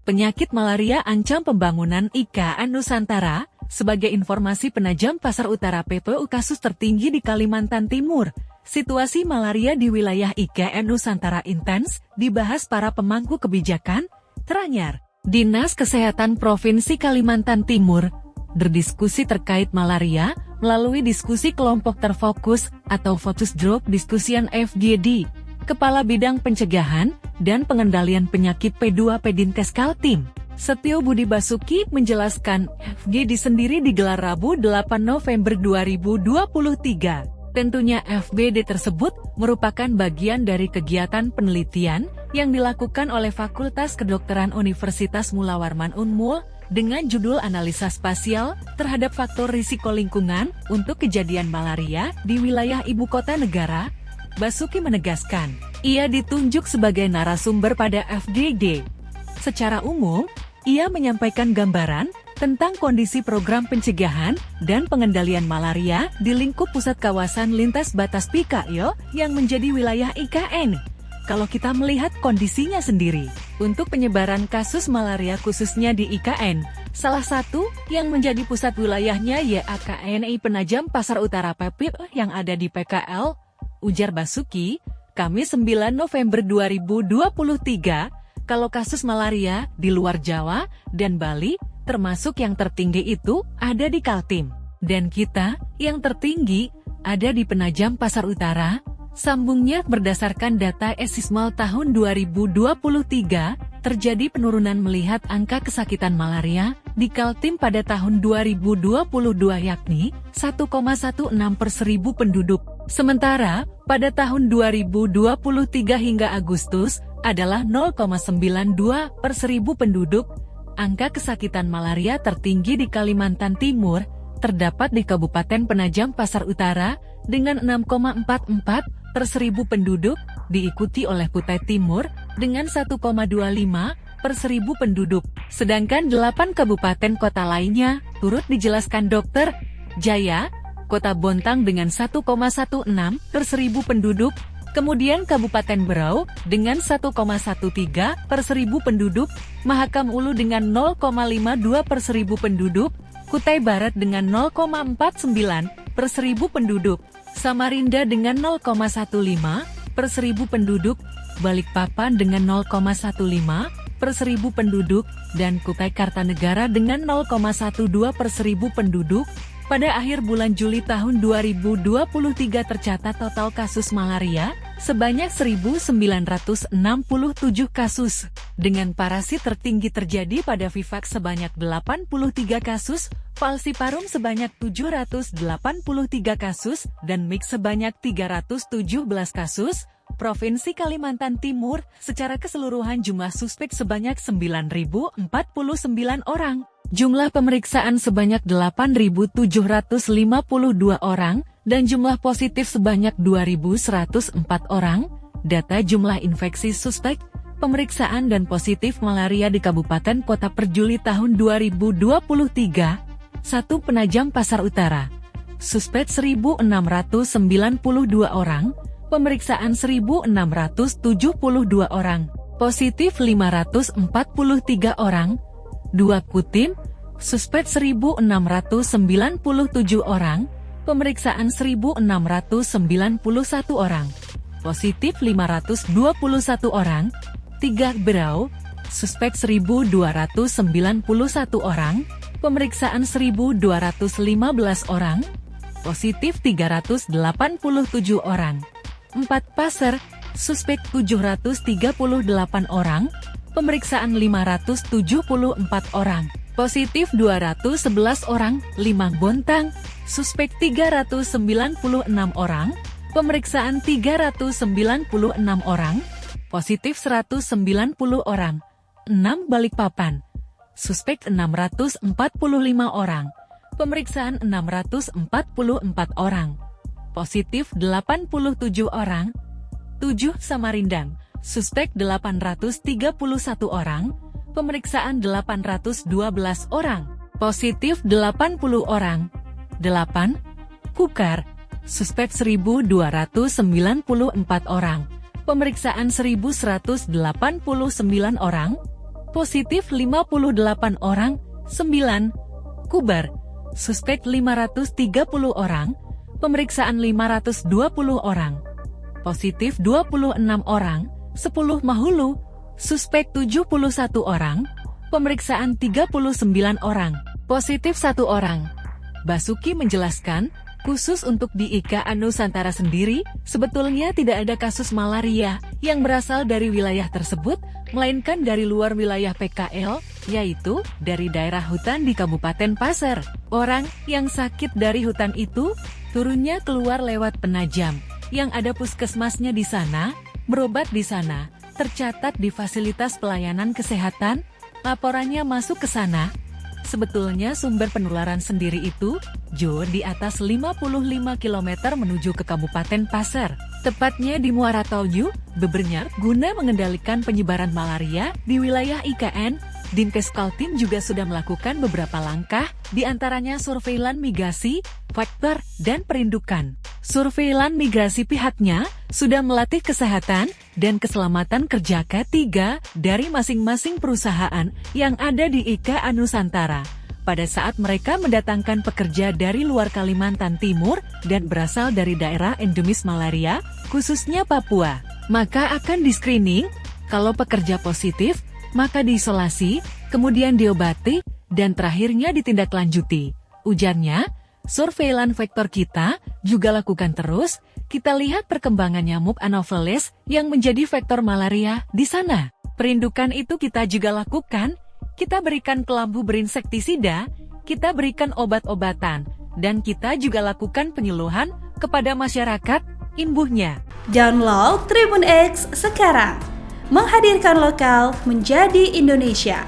Penyakit malaria ancam pembangunan IKN Nusantara. Sebagai informasi, Penajam Pasar Utara PPU kasus tertinggi di Kalimantan Timur. Situasi malaria di wilayah IKN Nusantara intens dibahas para pemangku kebijakan. Teranyar, Dinas Kesehatan Provinsi Kalimantan Timur berdiskusi terkait malaria melalui diskusi kelompok terfokus atau Focus Group Discussion FGD. Kepala Bidang Pencegahan dan Pengendalian Penyakit P2P Dinkes Kaltim, Setio Budi Basuki menjelaskan, FGD sendiri digelar Rabu 8 November 2023. Tentunya FGD tersebut merupakan bagian dari kegiatan penelitian yang dilakukan oleh Fakultas Kedokteran Universitas Mula Warman Unmul dengan judul Analisa Spasial terhadap Faktor Risiko Lingkungan untuk Kejadian Malaria di Wilayah Ibu Kota Negara. Basuki menegaskan, ia ditunjuk sebagai narasumber pada FGD. Secara umum, ia menyampaikan gambaran tentang kondisi program pencegahan dan pengendalian malaria di lingkup pusat kawasan lintas batas PKIO yang menjadi wilayah IKN. Kalau kita melihat kondisinya sendiri, untuk penyebaran kasus malaria khususnya di IKN, salah satu yang menjadi pusat wilayahnya YAKNI Penajam Pasar Utara PPU yang ada di PKL, ujar Basuki, Kamis 9 November 2023, kalau kasus malaria di luar Jawa dan Bali, termasuk yang tertinggi itu, ada di Kaltim. Dan kita, yang tertinggi, ada di Penajam Pasar Utara. Sambungnya, berdasarkan data Esismal tahun 2023, terjadi penurunan melihat angka kesakitan malaria di Kaltim pada tahun 2022 yakni 1,16 per 1000 penduduk. Sementara, pada tahun 2023 hingga Agustus, adalah 0,92 per 1000 penduduk. Angka kesakitan malaria tertinggi di Kalimantan Timur, terdapat di Kabupaten Penajam Pasar Utara, dengan 6,44 per 1000 penduduk, diikuti oleh Kutai Timur, dengan 1,25 per 1000 penduduk. Sedangkan 8 kabupaten kota lainnya, turut dijelaskan Dr. Jaya, Kota Bontang dengan 1,16 per 1000 penduduk, kemudian Kabupaten Berau dengan 1,13 per 1000 penduduk, Mahakam Ulu dengan 0,52 per 1000 penduduk, Kutai Barat dengan 0,49 per 1000 penduduk, Samarinda dengan 0,15 per 1000 penduduk, Balikpapan dengan 0,15 per 1000 penduduk, dan Kutai Kartanegara dengan 0,12 per 1000 penduduk. Pada akhir bulan Juli tahun 2023 tercatat total kasus malaria sebanyak 1.967 kasus. Dengan parasit tertinggi terjadi pada Vivax sebanyak 83 kasus, Falciparum sebanyak 783 kasus, dan MIX sebanyak 317 kasus. Provinsi Kalimantan Timur, secara keseluruhan jumlah suspek sebanyak 9.049 orang. Jumlah pemeriksaan sebanyak 8.752 orang, dan jumlah positif sebanyak 2.104 orang. Data jumlah infeksi suspek, pemeriksaan dan positif malaria di Kabupaten Kota per Juli tahun 2023. 1. Penajam Pasar Utara. Suspek 1.692 orang, pemeriksaan 1.672 orang, positif 543 orang. 2. Kutim, suspek 1.697 orang, pemeriksaan 1.691 orang, positif 521 orang. 3. Berau, suspek 1.291 orang, pemeriksaan 1.215 orang, positif 387 orang. 4. Pasar, suspek 738 orang, pemeriksaan 574 orang, positif 211 orang. 5. Bontang, suspek 396 orang, pemeriksaan 396 orang, positif 190 orang. 6. Balikpapan, suspek 645 orang, pemeriksaan 644 orang, positif 87 orang. 7. Samarinda, suspek 831 orang, pemeriksaan 812 orang, positif 80 orang. 8. Kukar, suspek 1.294 orang, pemeriksaan 1.189 orang, positif 58 orang, 9. Kubar, suspek 530 orang, pemeriksaan 520 orang, positif 26 orang, 10 Mahulu, suspek 71 orang, pemeriksaan 39 orang, positif 1 orang. Basuki menjelaskan, khusus untuk di IKA Nusantara sendiri, sebetulnya tidak ada kasus malaria yang berasal dari wilayah tersebut, melainkan dari luar wilayah PKL, yaitu dari daerah hutan di Kabupaten Pasir. Orang yang sakit dari hutan itu, turunnya keluar lewat Penajam, yang ada puskesmasnya di sana, berobat di sana, tercatat di fasilitas pelayanan kesehatan, laporannya masuk ke sana. Sebetulnya sumber penularan sendiri itu, di atas 55 km menuju ke Kabupaten Pasir, tepatnya di Muara Tolju, Bebernyar, guna mengendalikan penyebaran malaria di wilayah IKN. Dinkes Kaltim juga sudah melakukan beberapa langkah, diantaranya surveilan migrasi, faktor, dan perindukan. Surveilan migrasi pihaknya sudah melatih kesehatan dan keselamatan kerja K3 dari masing-masing perusahaan yang ada di IKA Nusantara. Pada saat mereka mendatangkan pekerja dari luar Kalimantan Timur dan berasal dari daerah endemis malaria, khususnya Papua, maka akan di-screening. Kalau pekerja positif, maka diisolasi, kemudian diobati, dan terakhirnya ditindaklanjuti. Ujarnya, surveilan vektor kita juga lakukan terus, kita lihat perkembangan nyamuk Anopheles yang menjadi vektor malaria di sana. Perindukan itu kita juga lakukan, kita berikan kelambu berinsektisida, kita berikan obat-obatan, dan kita juga lakukan penyuluhan kepada masyarakat, imbuhnya. Download Tribun X sekarang. Menghadirkan lokal menjadi Indonesia.